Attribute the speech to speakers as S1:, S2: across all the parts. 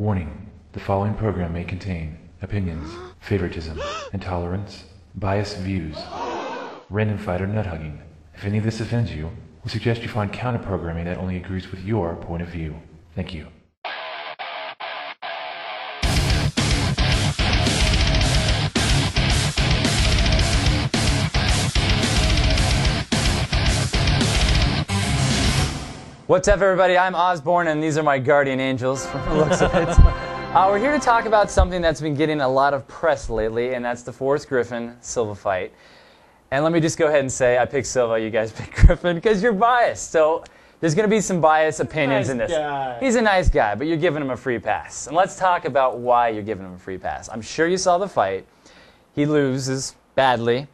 S1: Warning, the following program may contain opinions, favoritism, intolerance, biased views, random fight or nut hugging. If any of this offends you, we suggest you find counter-programming that only agrees with your point of view. Thank you.
S2: What's up, everybody? I'm Osborne, and these are my guardian angels from the looks of it. We're here to talk about something that's been getting a lot of press lately, and that's the Forrest Griffin Silva fight. And let me just go ahead and say I picked Silva, you guys picked Griffin, because you're biased. So there's going to be some biased opinions in this. He's a nice guy, but you're giving him a free pass. And let's talk about why you're giving him a free pass. I'm sure you saw the fight. He loses badly,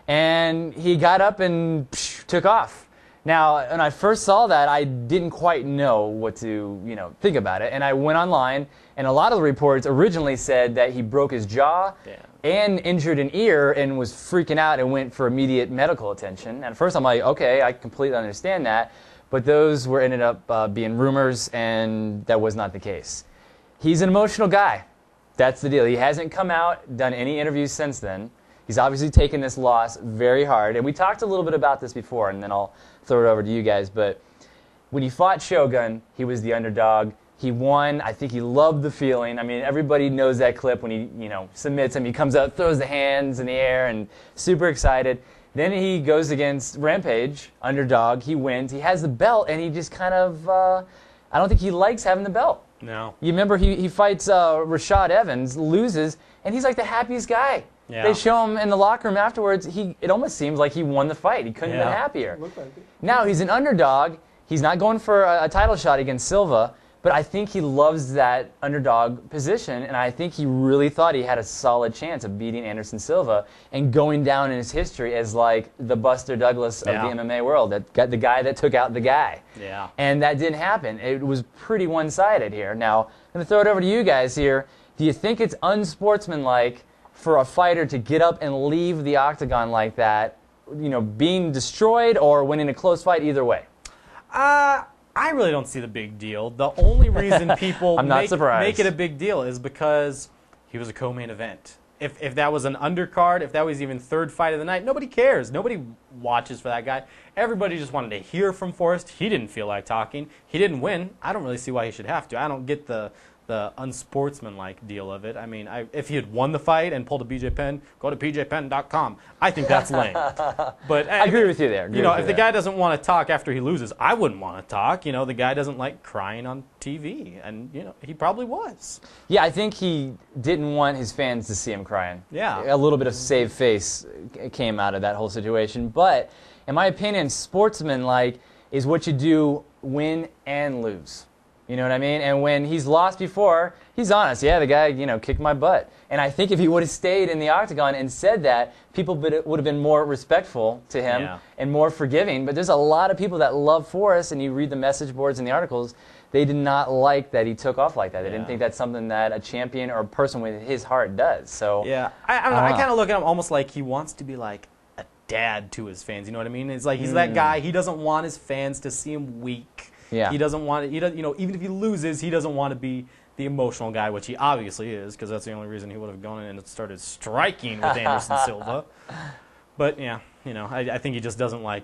S2: and he got up and took off. Now, when I first saw that, I didn't quite know what to, think about it. And I went online, and a lot of the reports originally said that he broke his jaw and injured an ear and was freaking out and went for immediate medical attention. And at first I'm like, okay, I completely understand that. But those ended up being rumors, and that was not the case. He's an emotional guy. That's the deal. He hasn't come out, done any interviews since then. He's obviously taken this loss very hard. And we talked a little bit about this before, and then I'll throw it over to you guys. But when he fought Shogun, he was the underdog. He won. I think he loved the feeling. I mean, everybody knows that clip when he, submits him. He comes out, throws the hands in the air, and super excited. Then he goes against Rampage, underdog. He wins. He has the belt, and he just kind of, I don't think he likes having the belt.
S3: No.
S2: You remember he fights Rashad Evans, loses, and he's like the happiest guy. Yeah. They show him in the locker room afterwards. It almost seems like he won the fight. He couldn't have been happier.
S4: Looked like it.
S2: Now he's an underdog. He's not going for a title shot against Silva, but I think he loves that underdog position, and I think he really thought he had a solid chance of beating Anderson Silva and going down in his history as like the Buster Douglas of the MMA world, the guy that took out the guy.
S3: Yeah.
S2: And that didn't happen. It was pretty one-sided here. Now, I'm going to throw it over to you guys here. Do you think it's unsportsmanlike for a fighter to get up and leave the octagon like that, being destroyed or winning a close fight, either way?
S3: I really don't see the big deal. The only reason people make it a big deal is because he was a co-main event. If that was an undercard, if that was even third fight of the night, nobody cares. Nobody watches for that guy. Everybody just wanted to hear from Forrest. He didn't feel like talking. He didn't win. I don't really see why he should have to. I don't get the unsportsmanlike deal of it. I mean, if he had won the fight and pulled a BJ Penn, go to pjpenn.com. I think that's lame. But
S2: I agree with you there.
S3: If the guy doesn't want to talk after he loses, I wouldn't want to talk. The guy doesn't like crying on TV, and he probably was.
S2: Yeah, I think he didn't want his fans to see him crying.
S3: Yeah.
S2: A little bit of save face came out of that whole situation. But in my opinion, sportsmanlike is what you do win and lose. You know what I mean? And when he's lost before, he's honest. Yeah, the guy, kicked my butt. And I think if he would have stayed in the octagon and said that, people would have been more respectful to him and more forgiving. But there's a lot of people that love Forrest, and you read the message boards and the articles, they did not like that he took off like that. They didn't think that's something that a champion or a person with his heart does. So
S3: yeah, I kind of look at him almost like he wants to be like a dad to his fans. You know what I mean? It's like he's that guy. He doesn't want his fans to see him weak.
S2: Yeah.
S3: He doesn't want to, even if he loses, he doesn't want to be the emotional guy, which he obviously is, because that's the only reason he would have gone in and started striking with Anderson Silva. But yeah, I think he just doesn't like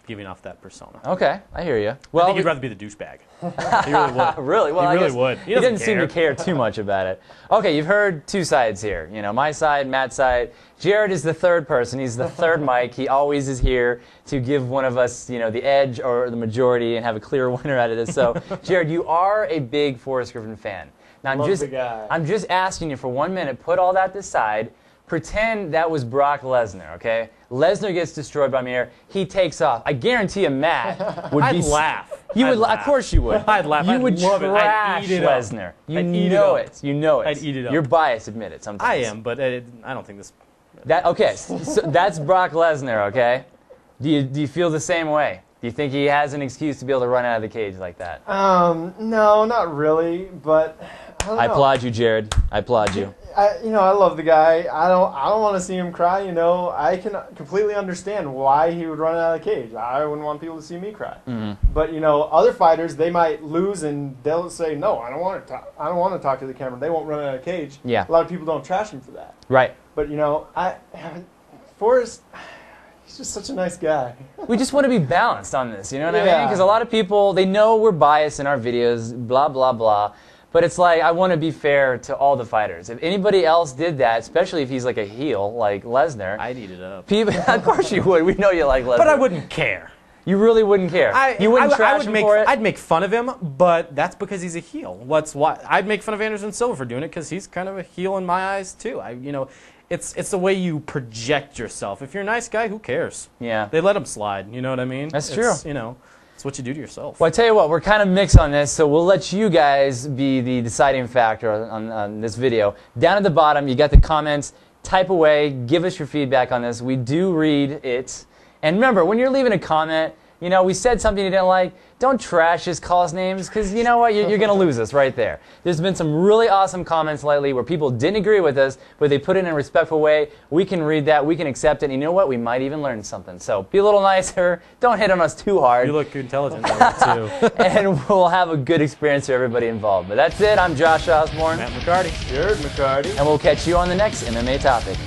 S3: giving off that persona.
S2: Okay, I hear you.
S3: Well, I think he'd rather be the douchebag. He really would.
S2: Really? Well,
S3: he really would.
S2: He doesn't seem to care too much about it. Okay, you've heard two sides here. My side, Matt's side. Jared is the third person. He's the third mic. He always is here to give one of us, the edge or the majority and have a clear winner out of this. So, Jared, you are a big Forrest Griffin fan. Now, I'm just asking you for 1 minute, put all that aside. Pretend that was Brock Lesnar, okay? Lesnar gets destroyed by Mir. He takes off. I guarantee you, Matt would
S3: I'd laugh.
S2: You would,
S3: laugh.
S2: Of course you would.
S3: I'd laugh.
S2: You
S3: I'd
S2: would
S3: love
S2: trash
S3: it. I'd eat it up.
S2: Lesnar.
S3: I'd eat it up.
S2: You know it.
S3: I'd eat it up.
S2: You're biased, admit it. Sometimes
S3: I am, but I don't think this.
S2: Okay, so that's Brock Lesnar, okay? Do you feel the same way? Do you think he has an excuse to be able to run out of the cage like that?
S4: No, not really. But
S2: I applaud you, Jared. I applaud you.
S4: I love the guy. I don't want to see him cry. I can completely understand why he would run out of the cage. I wouldn't want people to see me cry.
S2: Mm-hmm.
S4: But other fighters, they might lose and they'll say, "No, I don't want to talk to the camera." They won't run out of the cage.
S2: Yeah.
S4: A lot of people don't trash him for that.
S2: Right.
S4: But Forrest, he's just such a nice guy.
S2: We just want to be balanced on this. You know what I mean? Because a lot of people, they know we're biased in our videos. Blah blah blah. But it's like, I want to be fair to all the fighters. If anybody else did that, especially if he's like a heel, like Lesnar.
S3: I'd eat it up.
S2: People, of course you would. We know you like Lesnar.
S3: But I wouldn't care.
S2: You really wouldn't care. You wouldn't trash him for it?
S3: I'd make fun of him, but that's because he's a heel. I'd make fun of Anderson Silva for doing it because he's kind of a heel in my eyes too. It's the way you project yourself. If you're a nice guy, who cares?
S2: Yeah.
S3: They let him slide. You know what I mean?
S2: That's true.
S3: It's what you do to yourself.
S2: Well, I tell you what, we're kind of mixed on this, so we'll let you guys be the deciding factor on this video. Down at the bottom, you got the comments. Type away. Give us your feedback on this. We do read it. And remember, when you're leaving a comment, we said something you didn't like, don't trash us, call us names, because you know what? You're going to lose us right there. There's been some really awesome comments lately where people didn't agree with us, but they put it in a respectful way. We can read that. We can accept it. And you know what? We might even learn something. So be a little nicer. Don't hit on us too hard.
S3: You look intelligent, though, too.
S2: And we'll have a good experience for everybody involved. But that's it. I'm Josh Osborne.
S3: Matt McCarty.
S4: Jared McCarty.
S2: And we'll catch you on the next MMA topic.